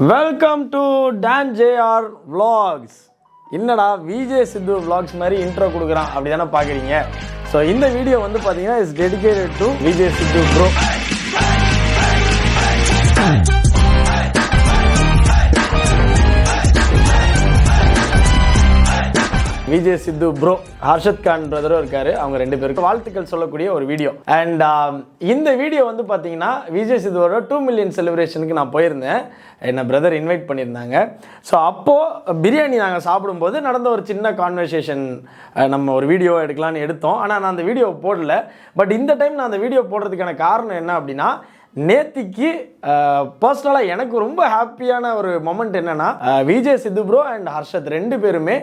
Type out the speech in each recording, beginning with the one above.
Welcome to Don JR vlogs. என்னடா Vijay Siddhu vlogs மாதிரி intro கொடுக்குறான் அப்படி தானே பார்க்குறீங்க. ஸோ இந்த வீடியோ வந்து பார்த்தீங்கன்னா is dedicated to Vijay Siddhu bro. Vijay Siddhu bro, Harshath Khan பிரதரும் இருக்காரு. அவங்க ரெண்டு பேருக்கு வாழ்த்துக்கள் சொல்லக்கூடிய ஒரு வீடியோ. அண்ட் இந்த வீடியோ வந்து பார்த்தீங்கன்னா விஜய் சித்துவோட 2 மில்லியன் செலிப்ரேஷனுக்கு நான் போயிருந்தேன். என்னை பிரதர் இன்வைட் பண்ணியிருந்தாங்க. ஸோ அப்போது பிரியாணி நாங்கள் சாப்பிடும்போது நடந்த ஒரு சின்ன கான்வர்சேஷன் நம்ம ஒரு வீடியோ எடுக்கலான்னு எடுத்தோம். ஆனால் நான் அந்த வீடியோ போடல. பட் இந்த டைம் நான் அந்த வீடியோ போடுறதுக்கான காரணம் என்ன அப்படின்னா, நேத்திக்கு பர்சனலாக எனக்கு ரொம்ப ஹாப்பியான ஒரு மொமெண்ட் என்னென்னா, விஜய் சித்து ப்ரோ அண்ட் ஹர்ஷத் ரெண்டு பேருமே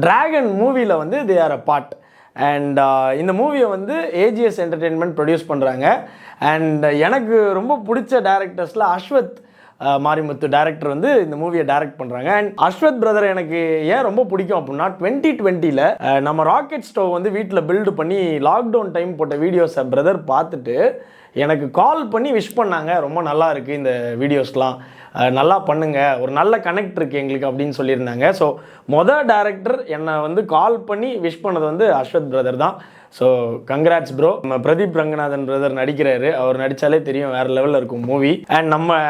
டிராகன் மூவியில் வந்து they are a part. And இந்த மூவியை வந்து ஏஜிஎஸ் என்டர்டெயின்மெண்ட் ப்ரொடியூஸ் பண்ணுறாங்க. அண்ட் எனக்கு ரொம்ப பிடிச்ச டேரக்டர்ஸில் அஸ்வத் மாரிமுத்து டேரக்டர் வந்து இந்த மூவியை டைரக்ட் பண்ணுறாங்க. அண்ட் அஸ்வத் பிரதர் எனக்கு ஏன் ரொம்ப பிடிக்கும் அப்படின்னா, 2020 நம்ம ராக்கெட் ஸ்டவ் வந்து வீட்டில் பில்டு பண்ணி லாக்டவுன் டைம் போட்ட வீடியோஸை பிரதர் பார்த்துட்டு எனக்கு கால் பண்ணி விஷ் பண்ணாங்க. ரொம்ப நல்லா இருக்குது இந்த வீடியோஸ்லாம், நல்லா பண்ணுங்க, ஒரு நல்ல கனெக்ட் இருக்குது எங்களுக்கு அப்படின்னு சொல்லியிருந்தாங்க. ஸோ டேரக்டர் என்னை வந்து கால் பண்ணி விஷ் பண்ணது வந்து அஸ்வத் பிரதர் தான். So congrats bro. நம்ம பிரதீப் ரங்கநாதன் பிரதர் நடிக்கிறாரு. அவர் நடித்தாலே தெரியும் வேறு லெவலில் இருக்கும் மூவி. அண்ட் நம்ம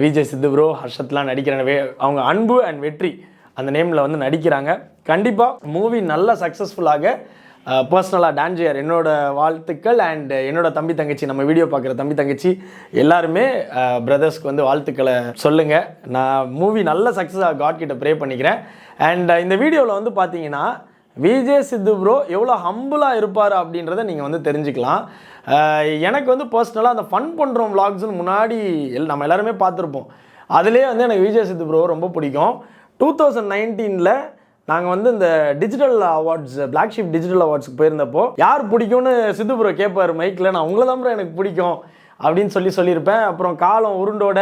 விஜய் சித்து ப்ரோ ஹர்ஷத்லாம் நடிக்கிறனவே, அவங்க அன்பு அண்ட் வெற்றி அந்த நேமில் வந்து நடிக்கிறாங்க. கண்டிப்பாக மூவி நல்ல சக்ஸஸ்ஃபுல்லாக பர்சனலாக டான் JR என்னோட வாழ்த்துக்கள். அண்ட் என்னோட தம்பி தங்கச்சி, நம்ம வீடியோ பார்க்குற தம்பி தங்கச்சி எல்லாருமே பிரதர்ஸ்க்கு வந்து வாழ்த்துக்களை சொல்லுங்கள். நான் மூவி நல்ல சக்ஸஸாக காட் கிட்ட ப்ரே பண்ணிக்கிறேன். அண்ட் இந்த வீடியோவில் வந்து பார்த்தீங்கன்னா விஜய் சித்து ப்ரோ எவ்வளோ ஹம்புளாக இருப்பார் அப்படின்றத நீங்கள் வந்து தெரிஞ்சுக்கலாம். எனக்கு வந்து பர்சனலாக அந்த ஃபன் பண்ணுறோம் விளாக்ஸ்னு முன்னாடி நம்ம எல்லாருமே பார்த்துருப்போம். அதுலேயே வந்து எனக்கு விஜய் சித்து ப்ரோ ரொம்ப பிடிக்கும். 2019 நாங்கள் வந்து இந்த digital awards, black sheep digital அவார்ட்ஸுக்கு போயிருந்தப்போ யார் பிடிக்கும்னு சித்து ப்ரோ கேட்பார் மைக்கில். நான் உங்களை தான் ப்ரோ எனக்கு பிடிக்கும் அப்படின்னு சொல்லியிருப்பேன். அப்புறம் காலம் உருண்டோட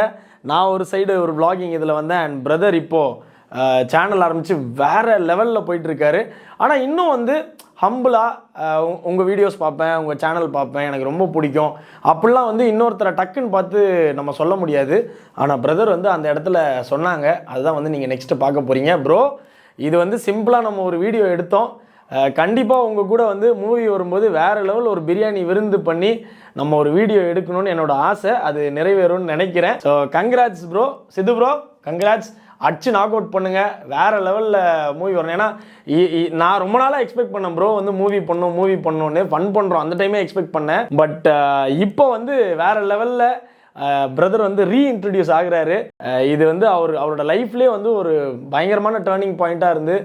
நான் ஒரு சைடு ஒரு vlogging இதில் வந்தேன். அண்ட் பிரதர் இப்போது சேனல் ஆரம்பித்து வேறு லெவலில் போயிட்டுருக்காரு. ஆனால் இன்னும் வந்து ஹம்பிளாக உங்கள் வீடியோஸ் பார்ப்பேன், உங்கள் சேனல் பார்ப்பேன், எனக்கு ரொம்ப பிடிக்கும் அப்படிலாம் வந்து இன்னொருத்தரை டக்குன்னு பார்த்து நம்ம சொல்ல முடியாது. ஆனால் பிரதர் வந்து அந்த இடத்துல சொன்னாங்க. அதுதான் வந்து நீங்கள் நெக்ஸ்ட்டு பார்க்க போகிறீங்க. ப்ரோ, இது வந்து சிம்பிளாக நம்ம ஒரு வீடியோ எடுத்தோம். கண்டிப்பாக உங்கள் கூட வந்து மூவி வரும்போது வேறு லெவல் ஒரு பிரியாணி விருந்து பண்ணி நம்ம ஒரு வீடியோ எடுக்கணும்னு என்னோட ஆசை. அது நிறைவேறும்னு நினைக்கிறேன். ஸோ கங்க்ராட்ஸ் ப்ரோ, சித்து ப்ரோ கங்க்ராட்ஸ். அடிச்சு நாக் அவுட் பண்ணுங்கள், வேறு லெவலில் மூவி வரணும். ஏன்னா நான் ரொம்ப நாளாக எக்ஸ்பெக்ட் பண்ணேன் ப்ரோ வந்து மூவி பண்ணணும்னு, ஃபன் பண்ணுறோம் அந்த டைமே எக்ஸ்பெக்ட் பண்ணேன். பட் இப்போ வந்து வேறு லெவலில் பிரதர் வந்து ரீஇன்ட்ரடியூஸ் ஆகுறாரு. இது வந்து அவரோட லைஃப்லேயே வந்து ஒரு பயங்கரமான டேர்னிங் பாயிண்ட்டாக இருந்து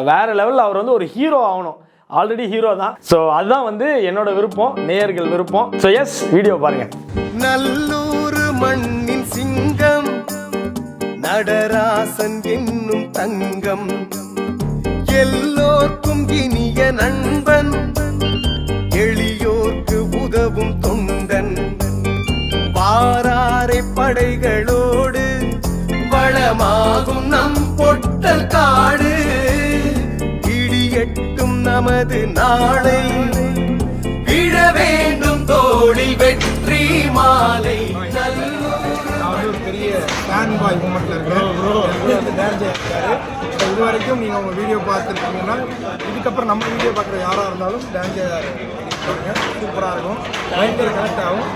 வேறு லெவலில் அவர் வந்து ஒரு ஹீரோ ஆகணும். ஆல்ரெடி ஹீரோ தான். ஸோ அதுதான் வந்து என்னோட விருப்பம், நேயர்கள் விருப்பம். ஸோ எஸ், வீடியோ பாருங்க. நல்லூர் மண்ணின் சிங்கம் நடராசன் என்னும் தங்கம், எல்லோர்க்கும் இனிய நண்பன், எளியோர்க்கு உதவும் தொண்டன், பாராரை படைகளோடு வளமாகும் நம் பொட்டல் காடு, இடியட்டும் நமது நாளை, விழ வேண்டும் தோழி வெற்றி மாலை. பெரிய ஃபேன் பாய் மூமெண்ட்ல இருக்காரு. இது வரைக்கும் நீங்கள் உங்கள் வீடியோ பார்த்துருக்கீங்கன்னா, இதுக்கப்புறம் நம்ம வீடியோ பார்க்குற யாராக இருந்தாலும் டான் JR சூப்பராக இருக்கும், பயங்கர கனெக்ட் ஆகும்.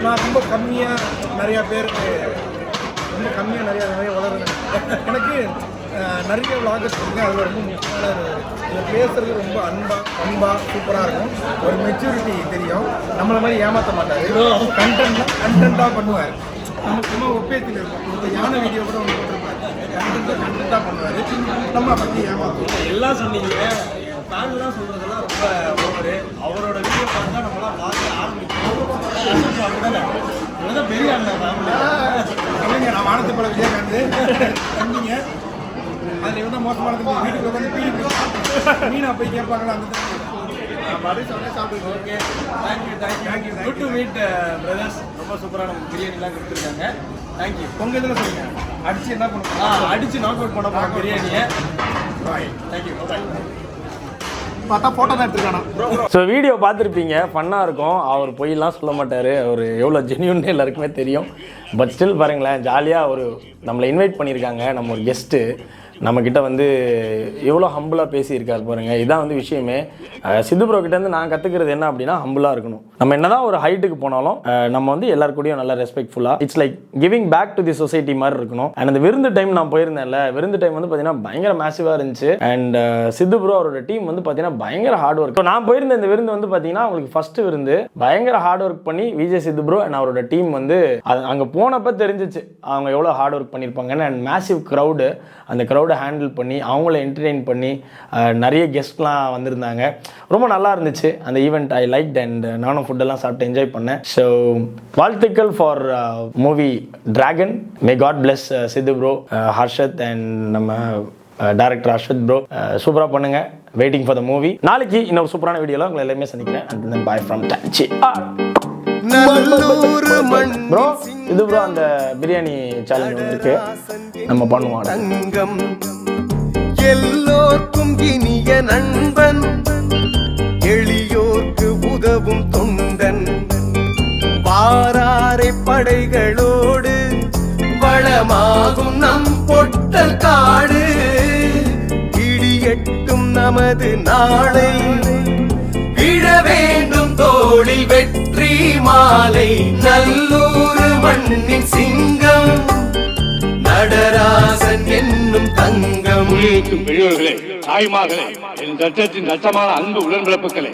நான் ரொம்ப கம்மியாக நிறைய வளருங்க. எனக்கு நிறைய விளாகர்ஸ் இருக்குது. அதில் ரொம்ப முக்கியமான இதில் பேசுறது ரொம்ப அன்பாக சூப்பராக இருக்கும். ஒரு மெச்சூரிட்டி தெரியும். நம்மளை மாதிரி ஏமாற்ற மாட்டார். கண்டென்ட்டாக பண்ணுவார். நம்ம சும்மா ஒப்பேத்தில் இருக்கும். இப்போ யானை வீடியோ கூட ஒன்று போட்டிருப்பாரு. கண்டென்ட்டாக பண்ணுவார். நம்ம பற்றி ஏமாற்றுவோம். எல்லாம் சொன்னீங்க, ஃபேன்லாம் சொல்கிறதெல்லாம் ரொம்ப ஓவரு. அவரோட வீடியோ பார்த்தா நம்மளாம் பார்க்க ஆரம்பிக்கணும். பெரிய இல்லைங்க, நான் வானத்து பல விஜயகாந்து தம்பிங்க. அதில் எவ்வளோ மோசமானது வீட்டுக்கு வந்து மீனா போய் கேட்பாங்களா அந்த சாப்பிடுங்க. Okay, thank you. Good to meet brothers. ரொம்ப சூப்பராக நமக்கு பிரியாணிலாம் கொடுத்துருக்காங்க. தேங்க்யூ. உங்கள் இதில் சொல்லுங்கள், அடிச்சு என்ன பண்ணுவோம்? அடிச்சு நாக் அவுட் பண்ண போகிறோம் பிரியாணியை. தேங்க்யூ. பாய். பார்த்தா ஃபோட்டோ தான் எடுத்துருக்கானா. ஸோ வீடியோ பார்த்துருப்பீங்க, ஃபன்னாக இருக்கும். அவர் பொய்லாம் சொல்ல மாட்டார். அவர் எவ்வளோ ஜென்யூன்னு எல்லாருக்குமே தெரியும். பட் ஸ்டில் பாருங்களேன், ஜாலியாக ஒரு நம்மளை இன்வைட் பண்ணியிருக்காங்க, நம்ம ஒரு கெஸ்ட்டு நம்மக்கிட்ட வந்து எவ்வளோ ஹம்பிளாக பேசியிருக்காரு பாருங்கள். இதான் வந்து விஷயமே. சித்து ப்ரோ கிட்டேருந்து நான் கற்றுக்கிறது என்ன அப்படின்னா, ஹம்பிளாக இருக்கணும். நம்ம என்ன தான் ஒரு ஹைட்டுக்கு போனாலும் நம்ம வந்து எல்லாருக்கூடையும் நல்லா ரெஸ்பெக்ட்ஃபுல்லாக, it's like giving back to the society மாதிரி இருக்கணும். அண்ட் அந்த விருந்து டைம் நான் போயிருந்தேன்ல, விருந்து டைம் வந்து பார்த்தீங்கன்னா பயங்கர மேசிவாக இருந்துச்சு. அண்ட் சித்து ப்ரோ அவரோட டீம் வந்து பார்த்தீங்கன்னா பயங்கர ஹார்ட் ஒர்க். நான் போயிருந்த இந்த விருந்து வந்து பார்த்தீங்கன்னா அவங்களுக்கு ஃபஸ்ட்டு விருந்து பயங்கர ஹார்ட் ஒர்க் பண்ணி விஜய் சித்து ப்ரோ அண்ட் அவரோட டீம் வந்து அங்கே போனப்போ தெரிஞ்சிச்சு அவங்க எவ்வளோ ஹார்ட் ஒர்க் பண்ணியிருப்பாங்கன்னு. அண்ட் மேசிவ் க்ரௌடு, அந்த க்ரௌடை ஹேண்டில் பண்ணி அவங்கள என்டர்டெயின் பண்ணி நிறைய கெஸ்ட்லாம் வந்திருந்தாங்க. ரொம்ப நல்லா இருந்துச்சு அந்த ஈவெண்ட். ஐ லைக் அண்ட் நானும் ஃபுட்டெல்லாம் சாப்பிட்டு என்ஜாய் பண்ணேன். ஸோ வாழ்த்துக்கள் for movie Dragon. May God bless Siddhu bro, Harshath and நம்ம டைரக்டர் அஸ்வத் ப்ரோ. சூப்பராக பண்ணுங்க. Waiting for the movie. நாளைக்கு இன்னொரு சூப்பரான வீடியோவில் உங்களை எல்லாமே சந்திக்கிறேன். அண்ட் தென் பாய் ஃப்ரம் டாச்சி. ப்ரோ இது ப்ரோ அந்த பிரியாணி சேலஞ்ச் இருக்கு, நம்ம பண்ணுவோம். தங்கம் எல்லோர்க்கும் இனிய நண்பன், எளியோர்க்கு உதவும் தொண்டன், பாராரை படைகளோடு வளமாகும் நம் பொட்டல் காடு, இடியட்டும் நமது நாளை, விழ வேண்டும் தோழி வெற்றி மாலை, நல்லூர் மண்ணின் சிங்கம், நடராசன் என்னும் தங்கம். பெரியோர்களே, தாய்மார்களே, என் ரத்தத்தின் ரத்தமான அன்பு உடன்பிறப்புகளே,